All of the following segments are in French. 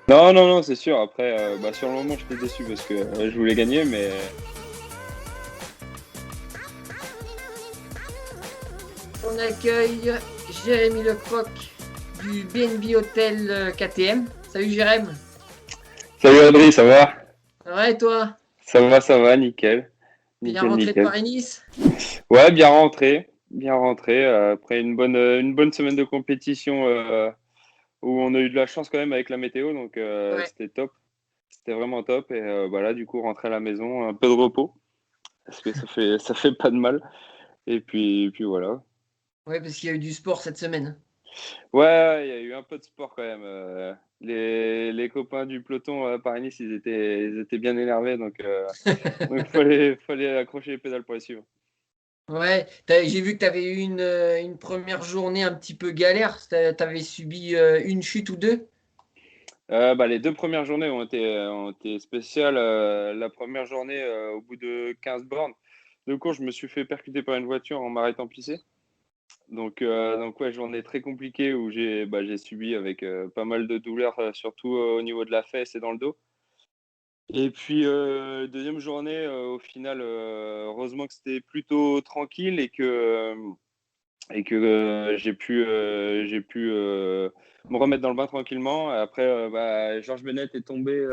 Non, non, non, c'est sûr. Après, sur le moment, j'étais déçu parce que je voulais gagner, mais On accueille Jérémy Lecroc du BNB Hotel KTM. Salut Jérémy. salut Adri, ça va? Ouais, toi? Ça va, nickel. Bien Nickel, rentré de nickel. Paris-Nice? Ouais, bien rentré. Après une bonne semaine de compétition où on a eu de la chance quand même avec la météo, donc Ouais. c'était top. C'était vraiment top. Et là, du coup, rentrer à la maison, un peu de repos, parce que ça fait pas de mal. Et puis voilà. Ouais, parce qu'il y a eu du sport cette semaine. Ouais, il y a eu un peu de sport quand même. Les copains du peloton à Paris-Nice, ils étaient bien énervés, donc fallait accrocher les pédales pour les suivre. Ouais, j'ai vu que tu avais eu une première journée un petit peu galère. Tu avais subi une chute ou deux. Les 2 premières journées ont été spéciales. La première journée, au bout de 15 bornes de course, je me suis fait percuter par une voiture en m'arrêtant pisser. Donc ouais, journée très compliquée où j'ai subi avec pas mal de douleurs, surtout au niveau de la fesse et dans le dos. Et puis, 2e journée, au final, heureusement que c'était plutôt tranquille et que j'ai pu me remettre dans le bain tranquillement. Après, Georges Bennett est tombé,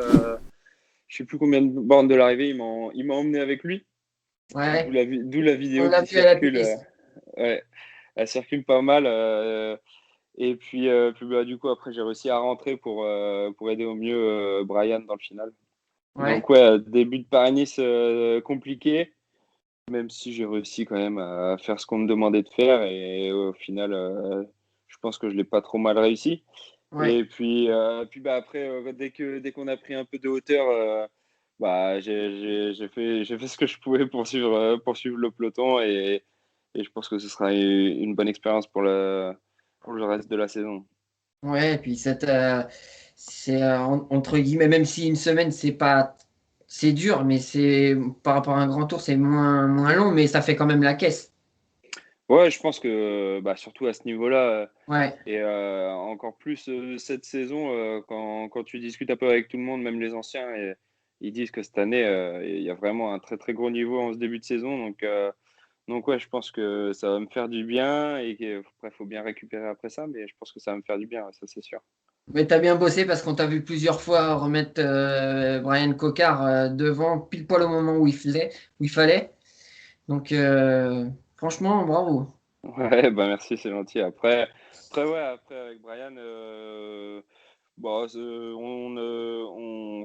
je sais plus combien de bornes de l'arrivée, il m'a emmené avec lui. Ouais, D'où la on vidéo l'a qui vu à la circule. télé. Ouais, elle circule pas mal. Et puis, du coup, après, j'ai réussi à rentrer pour aider au mieux Brian dans le final. Ouais. Donc, ouais, début de Paris-Nice compliqué, même si j'ai réussi quand même à faire ce qu'on me demandait de faire. Et au final, je pense que je l'ai pas trop mal réussi. Ouais. Et puis après, dès qu'on a pris un peu de hauteur, j'ai fait ce que je pouvais pour suivre le peloton. Et je pense que ce sera une bonne expérience pour le reste de la saison. Ouais, et puis c'est entre guillemets, même si une semaine c'est pas, c'est dur, mais c'est par rapport à un grand tour, c'est moins long, mais ça fait quand même la caisse. Ouais, je pense que surtout à ce niveau-là, Ouais, et encore plus cette saison, quand tu discutes un peu avec tout le monde, même les anciens, et ils disent que cette année, il y a vraiment un très très gros niveau en ce début de saison. Donc ouais, je pense que ça va me faire du bien et qu'il faut bien récupérer après ça, mais je pense que ça va me faire du bien, ouais, ça c'est sûr. mais t'as bien bossé parce qu'on t'a vu plusieurs fois remettre Brian Cocard devant pile poil au moment où il fallait. Donc franchement, bravo. Ouais, merci, c'est gentil. Après avec Brian,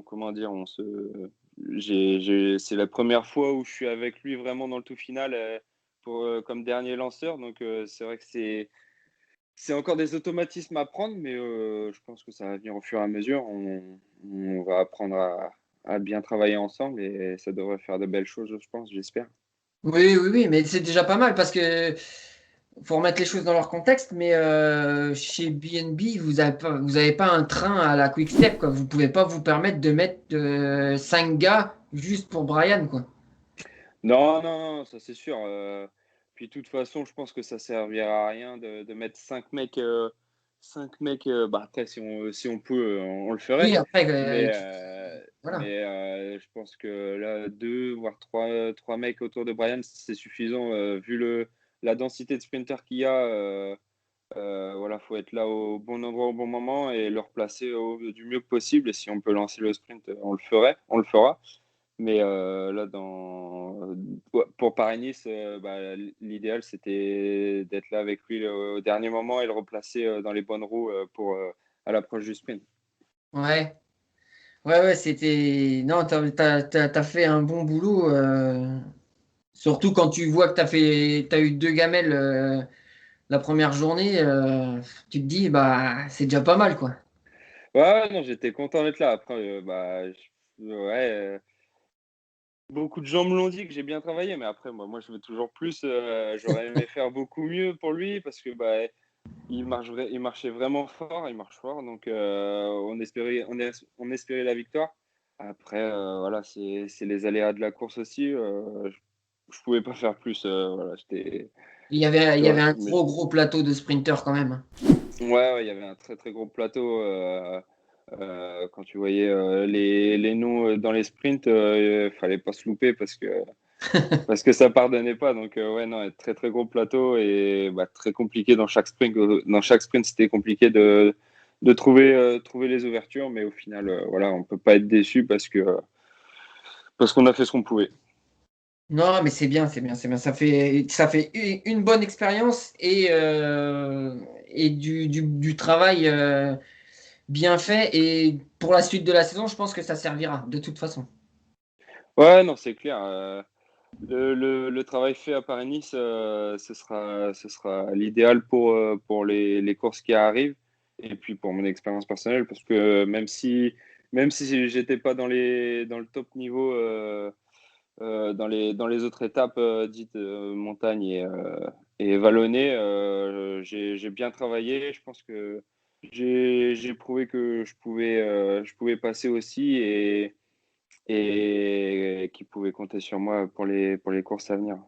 comment dire, c'est la première fois où je suis avec lui vraiment dans le tout final comme dernier lanceur. Donc c'est vrai que c'est encore des automatismes à prendre, mais je pense que ça va venir au fur et à mesure. On va apprendre à bien travailler ensemble et ça devrait faire de belles choses, je pense, j'espère. Oui, oui, oui, mais c'est déjà pas mal parce que faut remettre les choses dans leur contexte, mais chez BNB, vous avez pas un train à la Quick Step, quoi. Vous pouvez pas vous permettre de mettre 5 gars juste pour Brian, quoi. Non, non, non, ça c'est sûr. Puis de toute façon, je pense que ça servira à rien de mettre 5 mecs. Après, si on peut, on le ferait. Oui, après, voilà. Je pense que là, 2 voire trois mecs autour de Brian, c'est suffisant vu la densité de sprinters qu'il y a. Voilà, faut être là au bon endroit au bon moment et le replacer du mieux que possible. Et si on peut lancer le sprint, on le fera. Mais là, pour Paris-Nice, l'idéal, c'était d'être là avec lui au dernier moment et le replacer dans les bonnes roues à l'approche du sprint. Ouais, ouais, c'était. Non, t'as fait un bon boulot. Surtout quand tu vois que t'as eu 2 gamelles la première journée, tu te dis, bah, c'est déjà pas mal, quoi. Ouais, non, j'étais content d'être là. Après, ouais, beaucoup de gens me l'ont dit que j'ai bien travaillé, mais après, moi, je veux toujours plus. J'aurais aimé faire beaucoup mieux pour lui parce que il marchait vraiment fort, il marche fort, donc on espérait la victoire. Après, voilà, c'est les aléas de la course aussi. Je pouvais pas faire plus. Voilà, Il y avait un mais gros plateau de sprinters quand même. ouais, ouais, il y avait un très très gros plateau. Quand tu voyais les noms dans les sprints, fallait pas se louper parce que ça pardonnait pas. Donc ouais, non, très très gros plateau et très compliqué dans chaque sprint. Dans chaque sprint, c'était compliqué de trouver les ouvertures, mais au final, voilà, on peut pas être déçu parce qu'on a fait ce qu'on pouvait. Non, mais c'est bien, c'est bien, c'est bien. Ça fait une bonne expérience et du travail bien fait. Et pour la suite de la saison, je pense que ça servira de toute façon. Ouais, non, c'est clair. Le travail fait à Paris-Nice, ce sera l'idéal pour les courses qui arrivent et puis pour mon expérience personnelle parce que même si j'étais pas dans le top niveau dans les autres étapes dites montagne et vallonnées, j'ai bien travaillé. Je pense que j'ai prouvé que je pouvais passer aussi et qui pouvaient compter sur moi pour les courses à venir.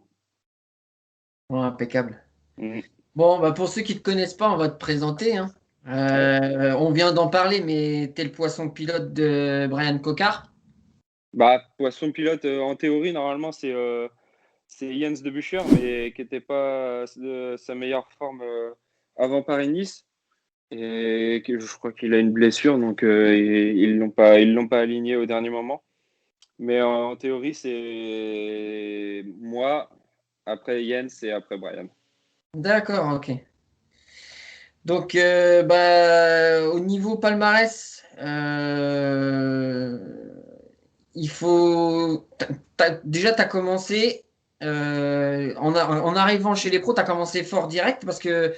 Ouais, impeccable. Mhm. Bon, bah pour ceux qui ne te connaissent pas, on va te présenter, hein. Ouais. On vient d'en parler, mais tu es le poisson pilote de Brian Cocard. Poisson pilote, en théorie, normalement, c'est Jens de Bucher, mais qui n'était pas de sa meilleure forme avant Paris-Nice. Et que je crois qu'il a une blessure, donc ils l'ont pas aligné au dernier moment. Mais en théorie, c'est moi, après Jens et après Brian. D'accord, ok. Donc, au niveau palmarès, il faut. Déjà, tu as commencé. En arrivant chez les pros, tu as commencé fort direct parce que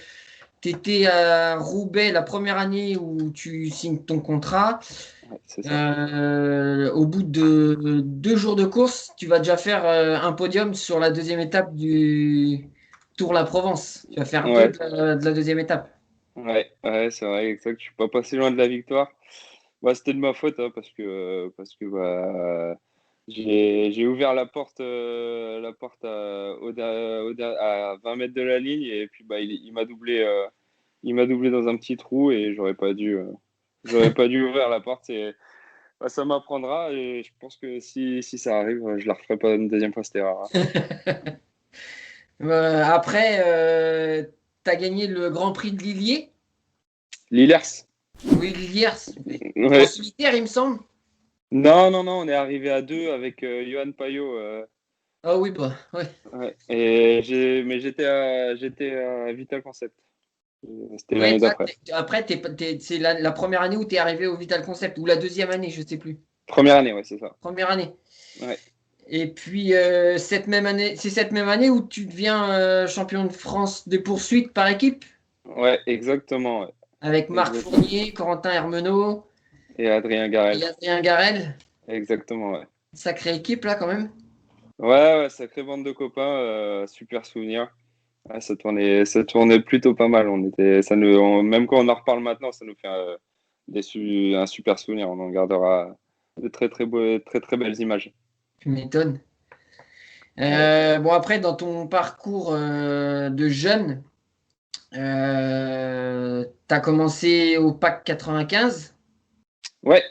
tu étais à Roubaix la première année où tu signes ton contrat. Ouais, c'est ça. Au bout de 2 jours de course, tu vas déjà faire un podium sur la deuxième étape du Tour La Provence. Tu vas faire deux Ouais, de la deuxième étape. ouais, c'est vrai, exact. Je suis pas passé loin de la victoire. C'était de ma faute hein, parce que j'ai ouvert la porte à 20 mètres de la ligne et puis il m'a doublé dans un petit trou et j'aurais pas dû ouvrir la porte. Ça m'apprendra et je pense que si ça arrive, je la referai pas une deuxième fois, c'était rare. Hein. Après, tu as gagné le Grand Prix de Lilliers. Lillers. Oui, Lilliers. En Ouais. solitaire, il me semble. Non, on est arrivé à deux avec Johan Payot. Ah oui, bah, ouais. Ouais. Mais j'étais à Vital Concept. C'était Ouais, l'année d'après. après, c'est la première année où tu es arrivé au Vital Concept, ou la deuxième année, je sais plus. Première année, ouais, c'est ça. Première année. Ouais, Et puis, c'est cette même année où tu deviens champion de France des poursuites par équipe, ouais, exactement. Ouais. avec Marc Exactement. Fournier, Corentin Hermenot Et Adrien Garel. et Adrien Garel. Exactement, ouais. Sacrée équipe, là, quand même. Ouais, sacrée bande de copains, super souvenir. Ouais, ça tournait plutôt pas mal. Même quand on en reparle maintenant, ça nous fait un super souvenir. On en gardera de très très belles images. Tu m'étonnes. Ouais, Bon, après, dans ton parcours de jeune, tu as commencé au PAC 95. ouais,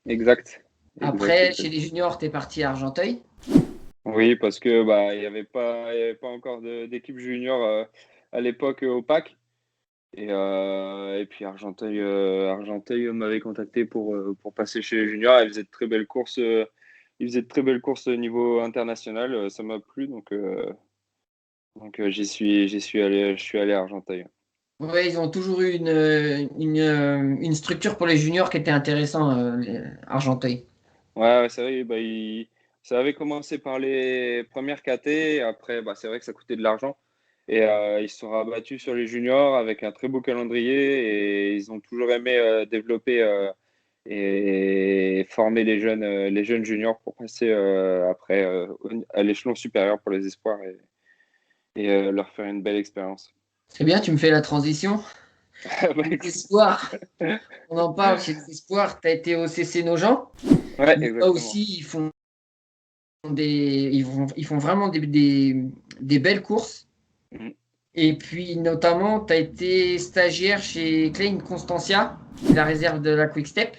exact. Après, chez Exact. les juniors, tu es parti à Argenteuil. Oui, parce que il y avait pas encore d'équipe junior à l'époque au PAC. Et puis Argenteuil m'avait contacté pour passer chez les juniors. Ils faisaient de très belles courses au niveau international. Ça m'a plu, donc j'y suis allé, je suis allé à Argenteuil. Oui, ils ont toujours eu une structure pour les juniors qui était intéressant, Argenteuil. Ouais, c'est vrai, ça avait commencé par les premières KT. Après, c'est vrai que ça coûtait de l'argent. Et ils se sont rabattus sur les juniors avec un très beau calendrier et ils ont toujours aimé développer et former les jeunes juniors pour passer après à l'échelon supérieur pour les espoirs et leur faire une belle expérience. C'est bien, tu me fais la transition. Les Écoute, espoirs, on en parle chez les espoirs. Tu as été au CC Nogent. ouais, Là exactement. aussi, ils font vraiment des belles courses. Mhm. Et puis, notamment, tu as été stagiaire chez Klein Constantia, la réserve de la Quick Step.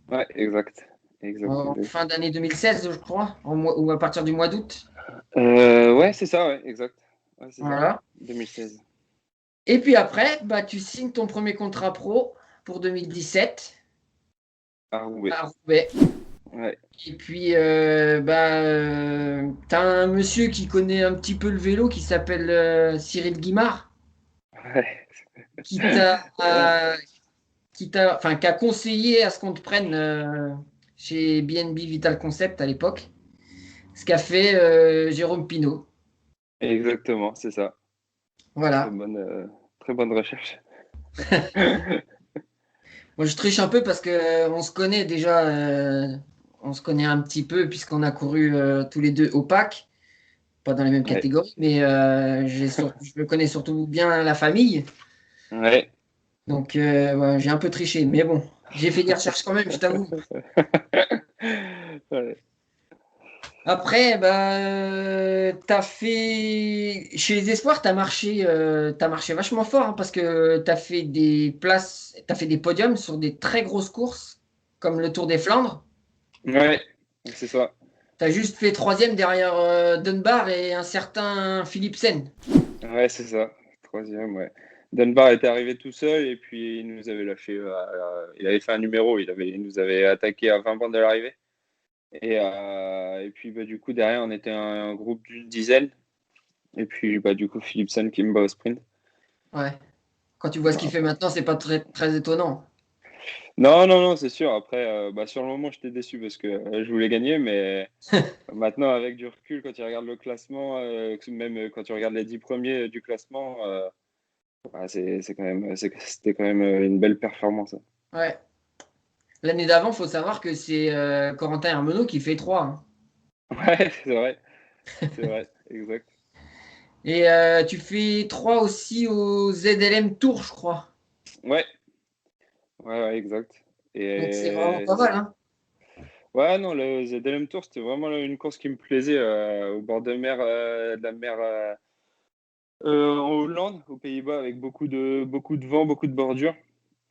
Ouais, exact. Exact, En exact. fin d'année 2016, je crois, ou à partir du mois d'août. Ouais, c'est ça, ouais, exact. Ouais, c'est ça. Voilà. 2016. Et puis après, bah, tu signes ton premier contrat pro pour 2017 À Roubaix. à Roubaix. Ouais. Et puis, tu as un monsieur qui connaît un petit peu le vélo qui s'appelle Cyril Guimard, Ouais. qui t'a, enfin, qui a conseillé à ce qu'on te prenne chez BNB Vital Concept à l'époque, ce qu'a fait Jérôme Pinault. Exactement, c'est ça. Très Voilà. bonne, très bonne recherche. Moi, je triche un peu parce que on se connaît déjà, on se connaît un petit peu puisqu'on a couru tous les deux au PAC, pas dans les mêmes Ouais. catégories, mais je me connais surtout bien la famille. Ouais. Donc, ouais, j'ai un peu triché, mais bon, j'ai fait des recherches quand même, je t'avoue. Ouais. Après, bah, t'as fait chez les Espoirs, t'as marché vachement fort hein, parce que t'as fait des places, t'as fait des podiums sur des très grosses courses comme le Tour des Flandres. Ouais, c'est ça. T'as juste fait troisième derrière Dunbar et un certain Philipsen. Ouais, c'est ça. Troisième, ouais. Dunbar était arrivé tout seul et puis il nous avait lâché. Il avait fait un numéro. Il nous avait attaqué à 20 bandes de l'arrivée. Et puis bah, du coup, derrière, on était un groupe d'une dizaine. Et puis bah, du coup, Philipsen qui me bat au sprint. Ouais. Quand tu vois ce qu'il fait maintenant, c'est pas très, très étonnant. Non, non, non, c'est sûr. Après, bah, sur le moment, j'étais déçu parce que je voulais gagner. Mais maintenant, avec du recul, quand tu regardes le classement, même quand tu regardes les 10 premiers du classement, ouais, c'était quand même une belle performance, hein. Ouais. L'année d'avant, faut savoir que c'est Corentin Hermenot qui fait 3. Hein. Ouais, c'est vrai, exact. Et tu fais 3 aussi au ZLM Tour, je crois. Ouais, ouais, ouais, exact. Donc c'est vraiment pas mal. Hein. Ouais, non, le ZLM Tour, c'était vraiment une course qui me plaisait au bord de mer, de la mer en Hollande, aux Pays-Bas, avec beaucoup de vent, beaucoup de bordures.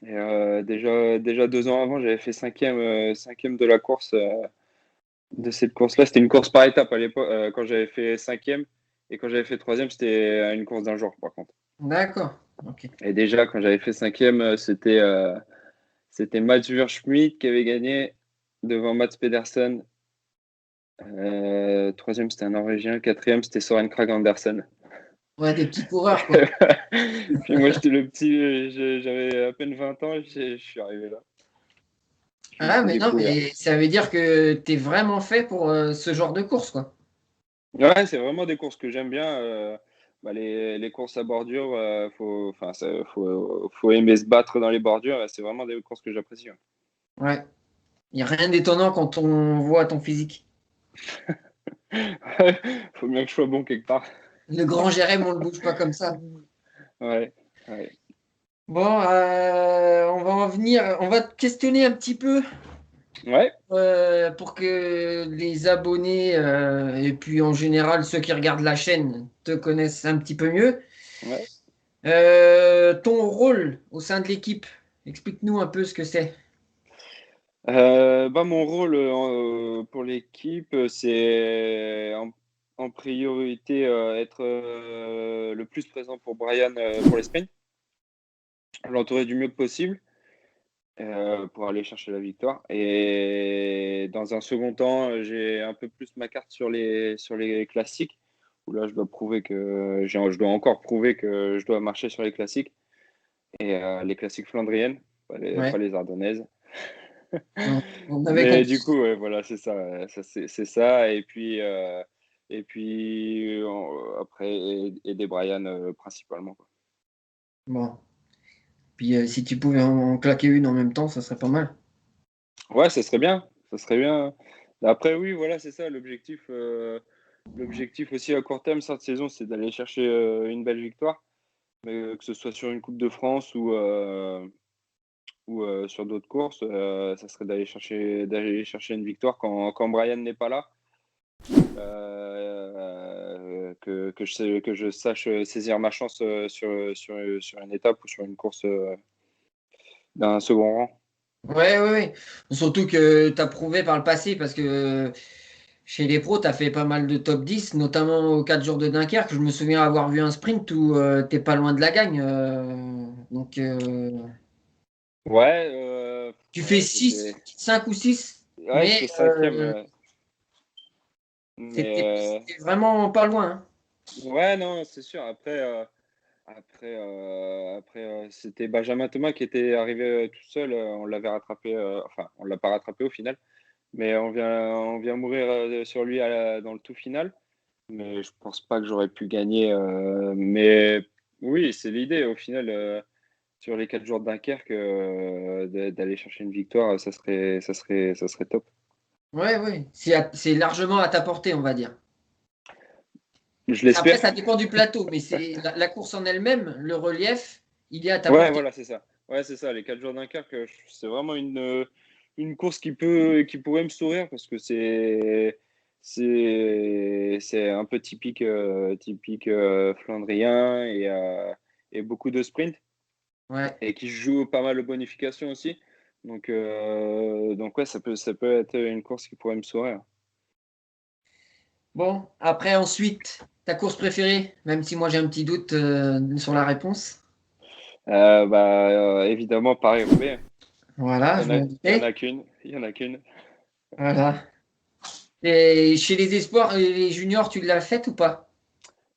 Et déjà 2 ans avant, j'avais fait cinquième de la course, de cette course-là. C'était une course par étape à l'époque, quand j'avais fait cinquième. Et quand j'avais fait troisième, c'était une course d'un jour, par contre. D'accord. Ok. Et déjà, quand j'avais fait cinquième, c'était Mats Schmidt qui avait gagné devant Mats Pedersen. Troisième, c'était un Norvégien. Quatrième, c'était Soren Kragh Andersen. Ouais, des petits coureurs, quoi. Puis moi, j'étais le petit, j'avais à peine 20 ans, je suis arrivé là. J'ai Ah, tout mais non, découvert. mais ça veut dire que t'es vraiment fait pour ce genre de course, quoi. Ouais, c'est vraiment des courses que j'aime bien. Bah, les courses à bordure, enfin, faut aimer se battre dans les bordures. Et c'est vraiment des courses que j'apprécie, ouais. Ouais. Il n'y a rien d'étonnant quand on voit ton physique. Faut bien que je sois bon quelque part. Le grand Jérém, on le bouge pas comme ça. Ouais, ouais. Bon, on va te questionner un petit peu Ouais, pour que les abonnés et puis en général ceux qui regardent la chaîne te connaissent un petit peu mieux. ouais. Ton rôle au sein de l'équipe, explique-nous un peu ce que c'est. Bah, mon rôle pour l'équipe, c'est en priorité être le plus présent pour Brian pour les sprints, l'entourer du mieux possible pour aller chercher la victoire. Et dans un second temps, j'ai un peu plus ma carte sur les classiques, où là, je dois encore prouver que je dois marcher sur les classiques et les classiques flandriennes, pas Ouais, les ardennaises. on avait Mais du compris. coup, ouais, voilà, c'est ça, c'est ça. Et puis après, aider Brian principalement, quoi. Bon, puis si tu pouvais en claquer une en même temps, ça serait pas mal. Ouais, ça serait bien, ça serait bien. Après, oui, voilà, c'est ça l'objectif. L'objectif aussi à court terme cette saison, c'est d'aller chercher une belle victoire, mais que ce soit sur une Coupe de France ou sur d'autres courses, ça serait d'aller chercher une victoire quand Brian n'est pas là. Que je sache saisir ma chance sur une étape ou sur une course d'un second rang. Ouais, ouais, ouais. Surtout que tu as prouvé par le passé, parce que chez les pros, tu as fait pas mal de top 10, notamment aux 4 jours de Dunkerque. Je me souviens avoir vu un sprint où t'es pas loin de la gagne. Donc, Ouais, tu fais ouais, 6 5 ou 6, ouais, mais j'étais cinquième. c'était Mais vraiment pas loin, hein. ouais, non, c'est sûr. Après, c'était Benjamin Thomas qui était arrivé tout seul. On l'avait rattrapé, enfin, on l'a pas rattrapé au final, mais on vient mourir sur lui dans le tout final. Mais je pense pas que j'aurais pu gagner. Mais oui, c'est l'idée. Au final, sur les 4 jours de Dunkerque, d'aller chercher une victoire, ça serait top. Ouais, ouais. C'est largement à ta portée, on va dire. Je Après, l'espère. ça dépend du plateau, mais c'est la course en elle-même, le relief, il est à ta Ouais, portée. voilà, c'est ça. Ouais, c'est ça. Les 4 jours Dunkerque, c'est vraiment une course qui pourrait me sourire parce que c'est un peu typique flandrien et beaucoup de sprint Ouais. et qui joue pas mal de bonification aussi. Donc ouais, ça peut être une course qui pourrait me sourire. Bon, après, ensuite, ta course préférée, même si moi j'ai un petit doute sur la réponse. Évidemment, Paris-Roubaix. Voilà, je m'en Il y en doutais. a qu'une. Il y en a qu'une. Voilà. Et chez les espoirs et les juniors, tu l'as faite ou pas?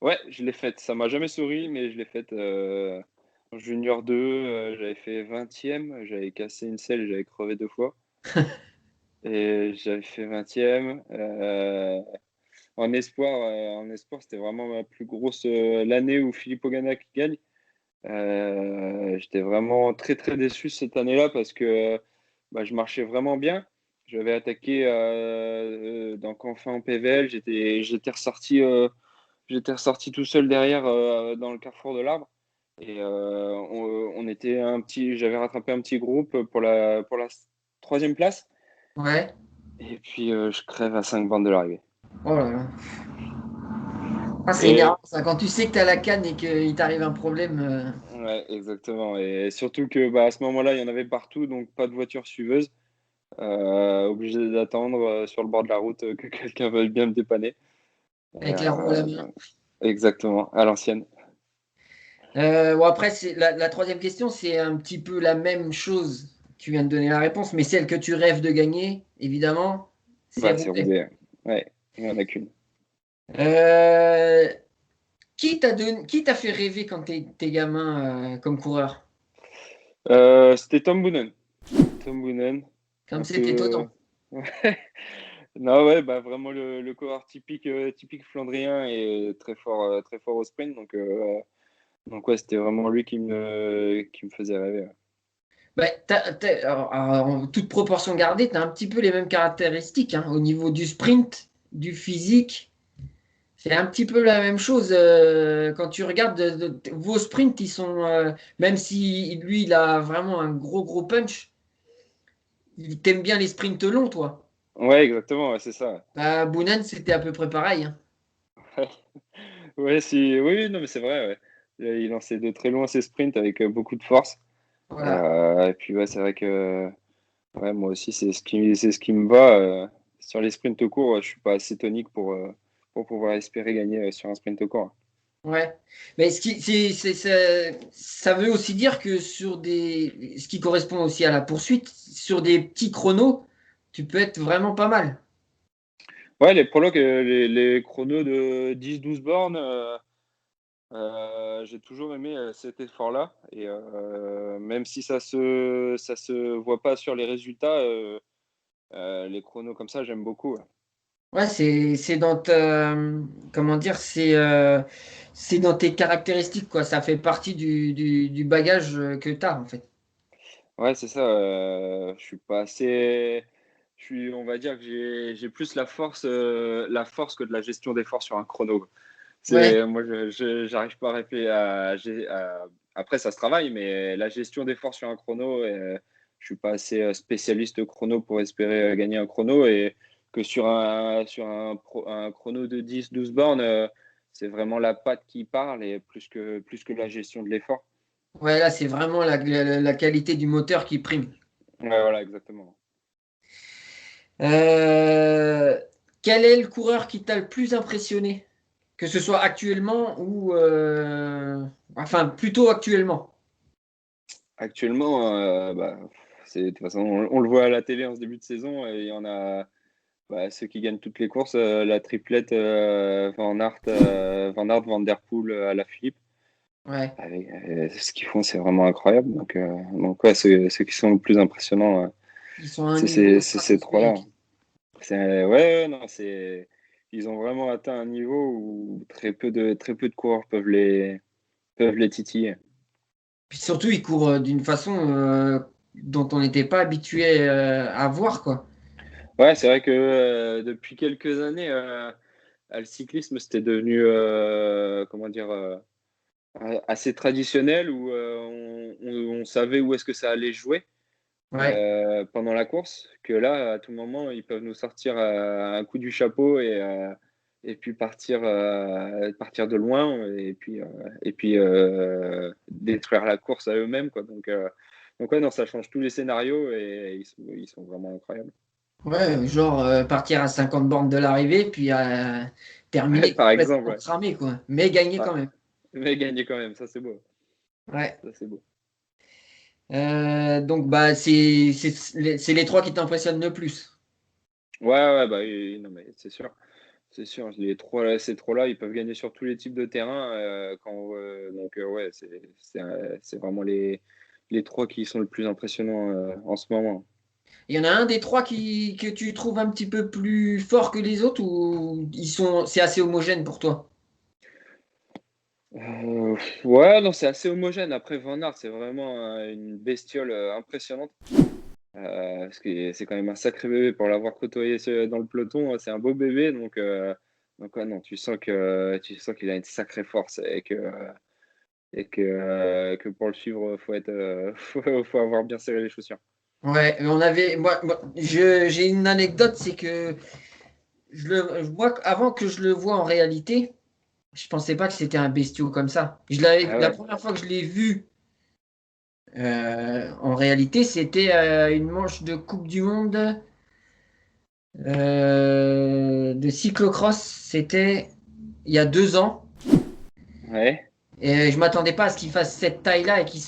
Ouais, je l'ai faite. Ça m'a jamais souri, mais je l'ai faite en junior 2. J'avais fait 20e. J'avais cassé une selle, j'avais crevé 2 fois. Et j'avais fait 20e. En espoir, c'était vraiment ma plus grosse l'année où Philippe Ogana qui gagne. J'étais vraiment très très déçu cette année-là parce que je marchais vraiment bien. J'avais attaqué donc enfin en PVL. J'étais ressorti tout seul derrière dans le carrefour de l'arbre. Et on était j'avais rattrapé un petit groupe pour la troisième place. Ouais. Et puis je crève à 5 bandes de l'arrivée. Oh là là. Ah, c'est énervant Et ça. Quand tu sais que tu as la canne et qu'il t'arrive un problème. ouais, exactement. Et surtout que à ce moment-là, il y en avait partout, donc pas de voiture suiveuse. Obligé d'attendre sur le bord de la route que quelqu'un veuille bien me dépanner. Avec la roue à la main. Exactement, à l'ancienne. Bon, après, la troisième question, c'est un petit peu la même chose. Tu viens de donner la réponse, mais celle que tu rêves de gagner, évidemment, c'est Bah, c'est Roubaix. Roubaix. Ouais, il n'y en a qu'une. Euh, qui t'a fait rêver quand t'es gamin comme coureur? C'était Tom Boonen. Tom Boonen, Comme un c'est peu. étonnant. Ouais. Non, ouais, bah, vraiment le coureur typique flandrien et très fort au sprint. Donc ouais, c'était vraiment lui qui me faisait rêver. Ouais. Bah, alors, en toute proportion gardée, tu as un petit peu les mêmes caractéristiques hein, au niveau du sprint, du physique. C'est un petit peu la même chose. Quand tu regardes vos sprints, ils sont, même si lui, il a vraiment un gros punch, t'aimes bien les sprints longs, toi. Ouais, exactement, ouais, c'est ça. Bah, Boonen, c'était à peu près pareil, hein. Ouais, ouais, si, oui, oui, non, mais c'est vrai, ouais. Il lançait de très loin ses sprints avec beaucoup de force. Voilà. Et puis, ouais, c'est vrai que ouais, moi aussi, c'est ce qui me va. Sur les sprints courts, je suis pas assez tonique pour pouvoir espérer gagner sur un sprint court. Ouais. Mais ça veut aussi dire que ce qui correspond aussi à la poursuite, sur des petits chronos, tu peux être vraiment pas mal. Ouais, les prologues, les chronos de 10-12 bornes, j'ai toujours aimé cet effort-là. Et même si ça se voit pas sur les résultats, les chronos comme ça, j'aime beaucoup. Ouais. Ouais, c'est dans comment dire, c'est dans tes caractéristiques, quoi. Ça fait partie du bagage que tu as, en fait. Ouais, c'est ça. Je suis pas assez. On va dire que j'ai plus la force que de la gestion d'effort sur un chrono. Ouais, Moi, j'arrive pas à répéter. Après, ça se travaille, mais la gestion d'effort sur un chrono, je suis pas assez spécialiste chrono pour espérer gagner un chrono. Et que un chrono de 10-12 bornes, c'est vraiment la patte qui parle et plus que la gestion de l'effort. ouais, là, c'est vraiment la qualité du moteur qui prime. Ouais, voilà, exactement. Euh, Quel est le coureur qui t'a le plus impressionné? Que ce soit actuellement ou... enfin, plutôt actuellement. Actuellement, bah, de toute façon, on le voit à la télé en ce début de saison, et il y en a ceux qui gagnent toutes les courses, la triplette Van Aert, Van Der Poel, Alaphilippe. Ouais, Ce qu'ils font, c'est vraiment incroyable. Donc ouais, ceux qui sont le plus impressionnants, ils sont à un c'est niveau ces trois-là. stratosphérique. Non, ils ont vraiment atteint un niveau où très peu de coureurs peuvent les titiller. Puis surtout, ils courent d'une façon dont on n'était pas habitué à voir, quoi. Ouais, c'est vrai que depuis quelques années, le cyclisme, c'était devenu, comment dire, assez traditionnel où on savait où est-ce que ça allait jouer Ouais. pendant la course, que là, à tout moment, ils peuvent nous sortir un coup du chapeau et puis partir de loin et puis détruire la course à eux-mêmes, quoi. Donc ouais, non, ça change tous les scénarios et ils sont vraiment incroyables. Ouais, genre partir à 50 bornes de l'arrivée, puis Ouais, terminer par exemple, complètement ouais. cramé, quoi. Mais gagner Ouais. quand même. Mais gagner quand même, ça c'est beau. Ouais. Ça c'est beau. Donc, bah, c'est les trois qui t'impressionnent le plus. Ouais, ouais, bah oui, non, mais c'est sûr. C'est sûr, ces trois-là, ils peuvent gagner sur tous les types de terrain. Ouais, c'est vraiment les trois qui sont le plus impressionnants en ce moment. Il y en a un des trois que tu trouves un petit peu plus fort que les autres ou c'est assez homogène pour toi? Ouais, non, c'est assez homogène. Après, Van Aert, c'est vraiment une bestiole impressionnante. Parce que c'est quand même un sacré bébé pour l'avoir côtoyé dans le peloton. C'est un beau bébé, donc ouais, non, tu sens qu'il a une sacrée force que pour le suivre, faut avoir bien serré les chaussures. Ouais, j'ai une anecdote, c'est que avant que je le vois en réalité, je pensais pas que c'était un bestiau comme ça. Ah La ouais, première fois que je l'ai vu en réalité, c'était une manche de Coupe du Monde de cyclocross. C'était il y a 2 ans. ouais, Et je m'attendais pas à ce qu'il fasse cette taille-là et qu'il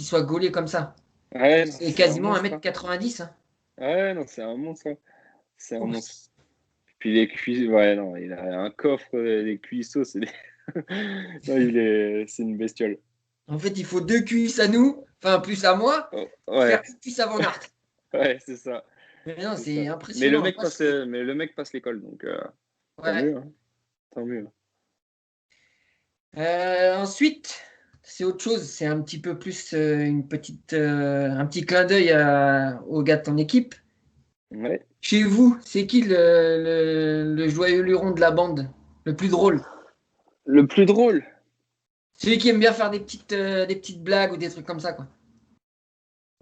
soit gaulé comme ça. ouais, Il non, fait c'est un quasiment un monstre, mètre hein. quatre-vingt-dix. Hein. Ouais, non, c'est un monstre, hein. C'est un Oh, monstre. Puis les cuisses, ouais, non, il a un coffre, les cuisseaux, non, c'est une bestiole. en fait, il faut 2 cuisses à nous, enfin plus à moi, Oh, pour faire ouais, une cuisse à Van Aert. ouais, c'est ça, Mais non, c'est ça. c'est impressionnant. Moi, Mais le mec passe l'école, tant ouais. mieux, hein, tant mieux. Ensuite, c'est autre chose. C'est un petit peu plus un petit clin d'œil au gars de ton équipe. Ouais. Chez vous, c'est qui le joyeux luron de la bande, le plus drôle? Le plus drôle, Celui qui aime bien faire des petites blagues ou des trucs comme ça, quoi.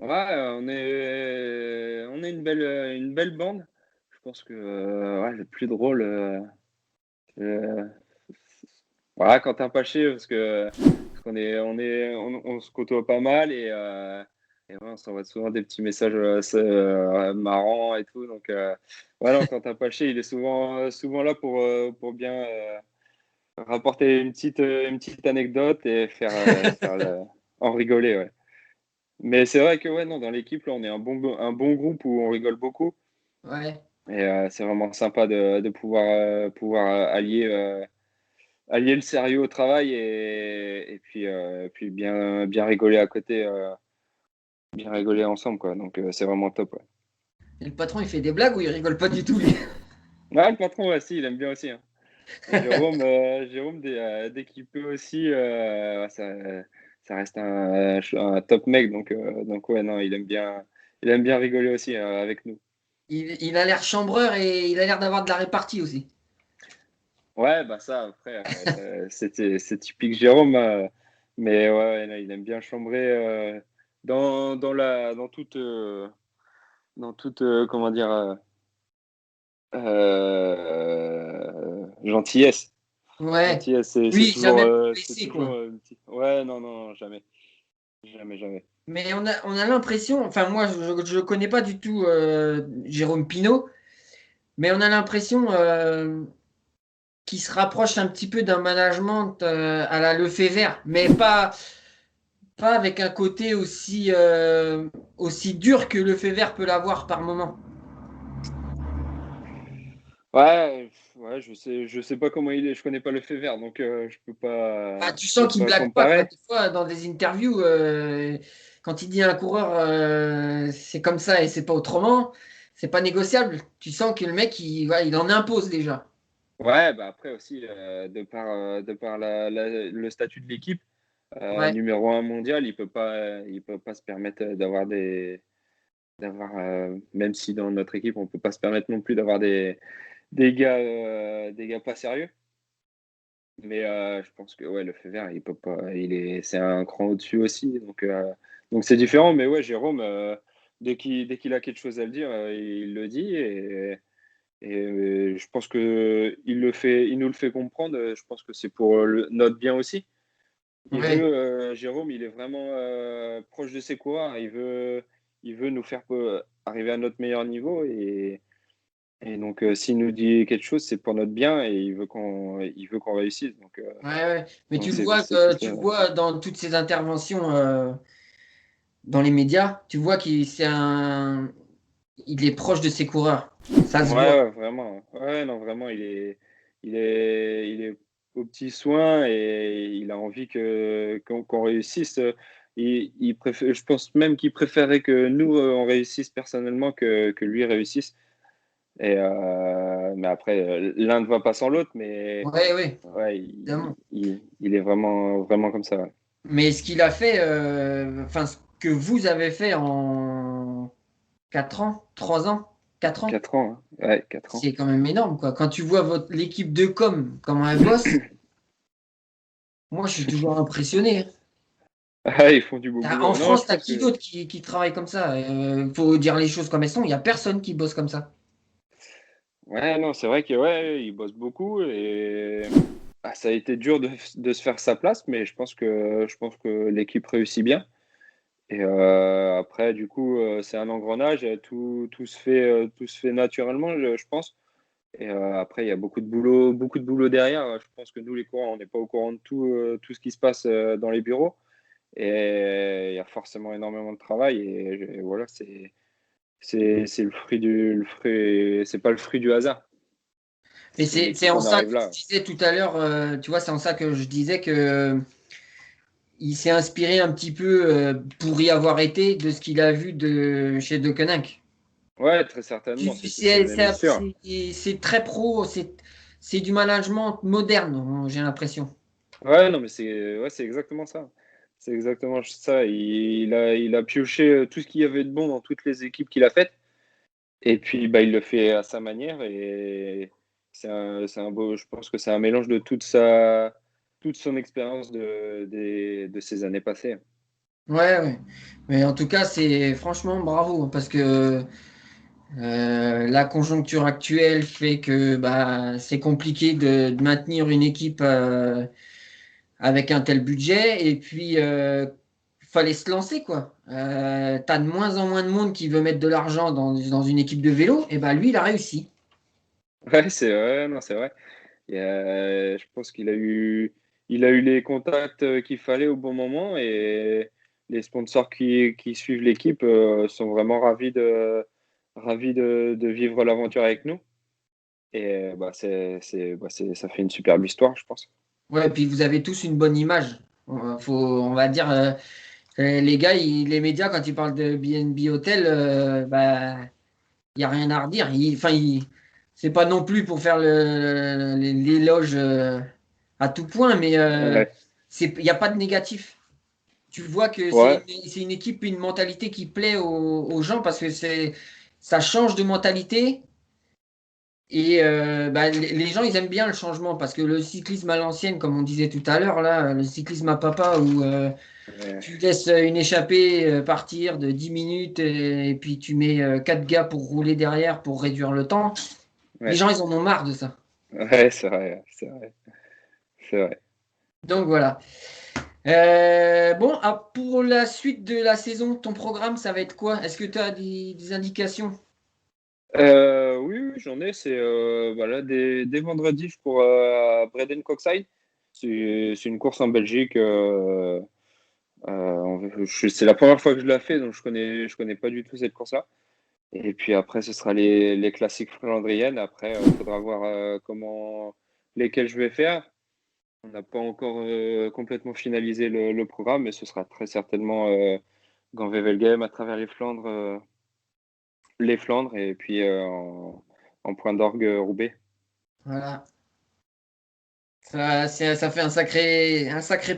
ouais, on est une belle bande. Je pense que ouais, le plus drôle, euh, voilà, Quentin Paché, parce on se côtoie pas mal et ouais, on s'envoie souvent des petits messages marrants et tout. Ouais, non, Quentin Paché, il est souvent là pour bien rapporter une petite anecdote et en rigoler, ouais. Mais c'est vrai que ouais, non, dans l'équipe, là, on est un bon groupe où on rigole beaucoup. Ouais. Et c'est vraiment sympa de pouvoir allier le sérieux au travail puis bien rigoler à côté, bien rigoler ensemble, quoi. C'est vraiment top, ouais. Et le patron, il fait des blagues ou il rigole pas du tout, lui? Ouais, le patron, ouais, si, il aime bien aussi, hein. Jérôme, dès qu'il peut aussi, ouais, ça reste un top mec, donc ouais, non, il aime bien rigoler aussi avec nous. Il a l'air chambreur et il a l'air d'avoir de la répartie aussi. Ouais, bah ça, après, c'est typique Jérôme, mais ouais, ouais, non, il aime bien chambrer dans toute comment dire, gentillesse. Ouais. Gentillesse, Oui, jamais c'est blessé, toujours quoi. un petit. Ouais, non, non, jamais. Jamais, jamais. Mais on a l'impression, enfin moi je ne connais pas du tout Jérôme Pinault, mais on a l'impression qu'il se rapproche un petit peu d'un management à la Lefebvre, mais pas avec un côté aussi dur que Lefebvre peut l'avoir par moment. Ouais, ouais, je sais pas comment il est, je connais pas le fait vert, donc Ah, tu je sens peux qu'il pas blague pas, quoi. comparer. Des fois, dans des interviews, quand il dit à un coureur, c'est comme ça et c'est pas autrement, c'est pas négociable. Tu sens que le mec, voilà, il en impose déjà. Ouais, bah après aussi, de par le statut de l'équipe, Ouais, numéro un mondial, il peut pas se permettre même si dans notre équipe, on peut pas se permettre non plus d'avoir des gars pas sérieux. Mais je pense que ouais, le fait vert, il peut pas, c'est un cran au-dessus aussi. Donc c'est différent. Mais ouais, Jérôme, dès qu'il a quelque chose à le dire, il le dit. Et je pense que il nous le fait comprendre. Je pense que c'est pour notre bien aussi. ouais. Jérôme, il est vraiment proche de ses coureurs. Il veut nous faire arriver à notre meilleur niveau. Et donc, s'il nous dit quelque chose, c'est pour notre bien et il veut qu'on réussisse. Ouais, ouais. Mais Donc c'est que plus tu ça. le vois dans toutes ces interventions dans les médias, tu vois il est proche de ses coureurs. Ça Ouais, se voit. ouais, vraiment. Ouais, non, vraiment, il est aux petits soins et il a envie qu'on réussisse. Il préfère, je pense même qu'il préférerait que nous, on réussisse personnellement que lui réussisse. Mais après, l'un ne va pas sans l'autre, mais Ouais, ouais, ouais, évidemment. il est vraiment, vraiment comme ça. Ouais. Mais ce qu'il a fait, enfin, ce que vous avez fait en 4 ans, 3 ans, 4 ans, 4 ans, hein. Ouais, 4 ans. c'est quand même énorme, quoi. Quand tu vois l'équipe de com, comment elle bosse, moi, je suis toujours impressionné. Ah, ils font du beau En boulot. Non, je France, t'as pense qui que d'autre qui travaille comme ça? Faut dire les choses comme elles sont. Il n'y a personne qui bosse comme ça. ouais, non, c'est vrai que ouais, il bosse beaucoup et ça a été dur de se faire sa place, mais je pense que l'équipe réussit bien. Et après, du coup, c'est un engrenage, tout se fait naturellement, je pense. Et après, il y a beaucoup de boulot derrière. Je pense que nous, les coureurs, on n'est pas au courant de tout ce qui se passe dans les bureaux. Et il y a forcément énormément de travail. Et voilà, c'est c'est pas le fruit du hasard. Et Si, c'est si en on ça arrive que je là. disais tout à l'heure, tu vois, c'est en ça que je disais que il s'est inspiré un petit peu pour y avoir été de ce qu'il a vu chez De Koninck. Ouais, très certainement, c'est même sûr. C'est très pro, c'est du management moderne, j'ai l'impression. Ouais, non, mais c'est exactement ça. C'est exactement ça. Il a pioché tout ce qu'il y avait de bon dans toutes les équipes qu'il a faites. Et puis, bah, il le fait à sa manière. Et c'est un beau, je pense que c'est un mélange de toute son expérience de ces années passées. Ouais, ouais. Mais en tout cas, c'est franchement bravo, parce que la conjoncture actuelle fait que bah, c'est compliqué de maintenir une équipe avec un tel budget. Et puis, fallait se lancer, quoi. T'as de moins en moins de monde qui veut mettre de l'argent dans une équipe de vélo. Et bah, lui, il a réussi. Ouais, c'est vrai, non, c'est vrai. Et, je pense il a eu les contacts qu'il fallait au bon moment et les sponsors qui suivent l'équipe sont vraiment ravis de vivre l'aventure avec nous. Et ça fait une superbe histoire, je pense. Ouais, et puis vous avez tous une bonne image. On va dire, les gars, les médias, quand ils parlent de BNB Hotel, bah, il n'y a rien à redire. C'est pas non plus pour faire l'éloge à tout point, mais Ouais, il n'y a pas de négatif. Tu vois que ouais, c'est une équipe, une mentalité qui plaît aux gens parce que ça change de mentalité. Et bah, les gens, ils aiment bien le changement parce que le cyclisme à l'ancienne, comme on disait tout à l'heure, là, le cyclisme à papa où ouais, tu laisses une échappée partir de 10 minutes et puis tu mets 4 gars pour rouler derrière pour réduire le temps. Les ouais, gens, ils en ont marre de ça. ouais, c'est vrai, c'est vrai, c'est vrai. Donc voilà. Bon, pour la suite de la saison, ton programme, ça va être quoi? Est-ce que tu as des indications? Oui, oui, j'en ai. C'est là, dès vendredi, je cours à Bredenkoksheim. C'est une course en Belgique. C'est la première fois que je la fais, donc je connais pas du tout cette course-là. Et puis après, ce sera les classiques flandriennes. Après, il faudra voir lesquels je vais faire. On n'a pas encore complètement finalisé le programme, mais ce sera très certainement Gand-Wevelgem à travers les Flandres et puis en point d'orgue Roubaix. Voilà. Ça fait un sacré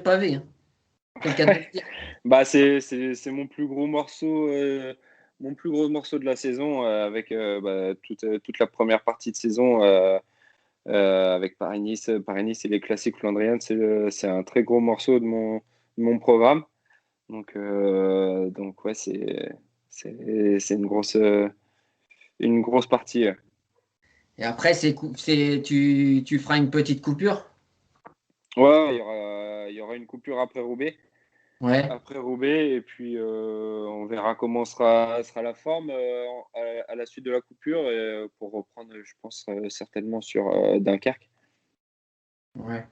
pavé, hein. C'est le cas de le dire. Bah, c'est mon plus gros morceau de la saison avec toute la première partie de saison avec Paris-Nice et les classiques flandriennes. C'est un très gros morceau de mon programme. Donc ouais, c'est une grosse partie. Et après, tu feras une petite coupure. Ouais, il y aura une coupure après Roubaix. Ouais, Et puis on verra comment sera la forme à la suite de la coupure pour reprendre, je pense, certainement sur Dunkerque. ouais.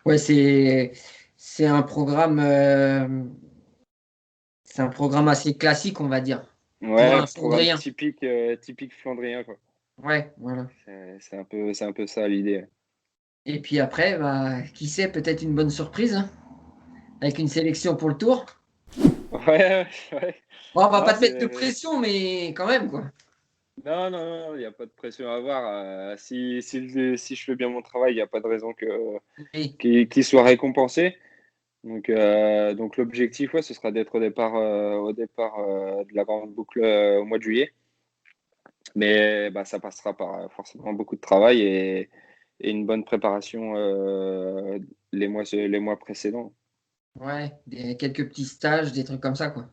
Ouais, c'est un programme, c'est un programme assez classique, on va dire, pour Ouais, un programme Flandrien. typique flandrien, quoi. Ouais, voilà. C'est un peu ça l'idée. Et puis après, bah, qui sait, peut-être une bonne surprise, hein, avec une sélection pour le tour. Ouais, ouais. Bon, on va Non, pas te mettre de pression, mais quand même, quoi. non, non, non, il n'y a pas de pression à avoir. Si je fais bien mon travail, il n'y a pas de raison Oui, qu'il soit récompensé. Donc l'objectif, ouais, ce sera d'être au départ de la grande boucle au mois de juillet. Mais bah, ça passera par forcément beaucoup de travail et une bonne préparation les mois précédents. ouais, quelques petits stages, des trucs comme ça, quoi.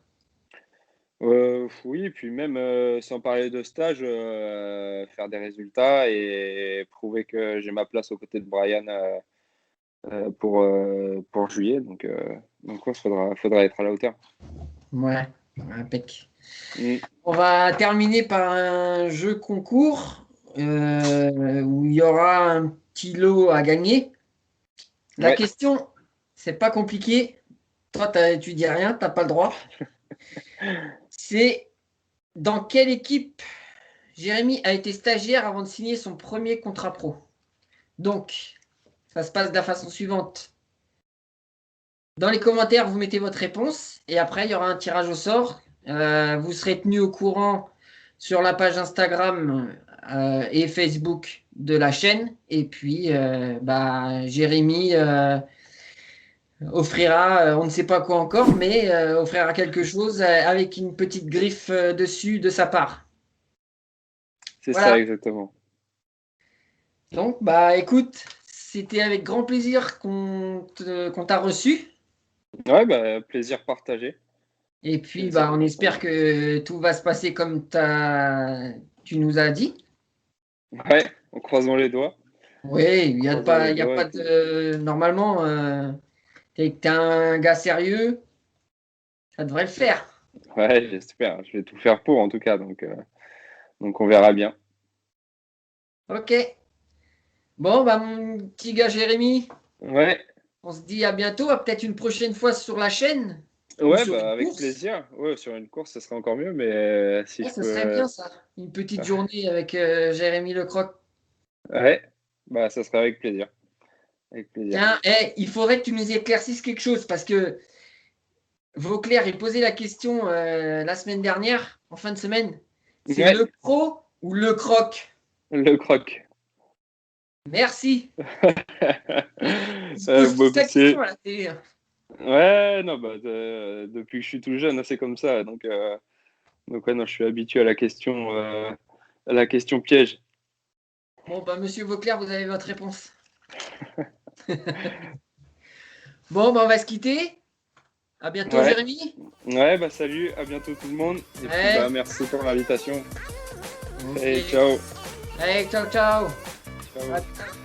Oui, puis même sans parler de stage, faire des résultats et prouver que j'ai ma place aux côtés de Brian pour juillet. Donc ouais, faudra être à la hauteur. Ouais, impec. Mm. On va terminer par un jeu concours où il y aura un petit lot à gagner. La Ouais. question, c'est pas compliqué. Toi, tu dis rien, t'as pas le droit. C'est dans quelle équipe Jérémy a été stagiaire avant de signer son premier contrat pro. Donc, ça se passe de la façon suivante. Dans les commentaires, vous mettez votre réponse et après, il y aura un tirage au sort. Vous serez tenu au courant sur la page Instagram et Facebook de la chaîne. Et puis, Jérémy offrira, on ne sait pas quoi encore, mais offrira quelque chose avec une petite griffe dessus de sa part. C'est ça, Voilà. exactement. Donc, bah écoute, c'était avec grand plaisir qu'on t'a reçu. Ouais, bah, plaisir partagé. Et puis, Plaisir bah, on espère partagé. que tout va se passer comme tu nous as dit. Ouais, en croisant les doigts. Oui, Croisons les il y a doigts pas et puis. de. Normalement, t'es un gars sérieux, ça devrait le faire. Ouais, j'espère. Je vais tout faire pour, en tout cas. Donc on verra bien. Ok. Bon, bah, mon petit gars Jérémy, Ouais, on se dit à bientôt, à peut-être une prochaine fois sur la chaîne ou ouais, sur bah, une avec course. plaisir. Ouais, sur une course, ça serait encore mieux, mais si Ouais, je ça peux. serait bien ça. Une petite journée avec Jérémy Lecroc. Ouais, bah, ça serait avec plaisir. Avec plaisir. Tiens, il faudrait que tu nous éclaircisses quelque chose parce que Vauclair, il posait la question la semaine dernière, en fin de semaine. C'est Ouais, le pro ou le croc? le croc. Merci. Il se pose Bah, tous la question à la télé. Ouais, non, bah, depuis que je suis tout jeune, c'est comme ça. Donc ouais, non, je suis habitué à la question piège. Bon, bah, monsieur Vauclair, vous avez votre réponse. Bon, bah, on va se quitter. À bientôt, Ouais, Jérémy. ouais, bah salut, à bientôt tout le monde. Et puis bah Ouais, merci pour l'invitation. ok. Et ciao. Allez, ciao, ciao. Ciao.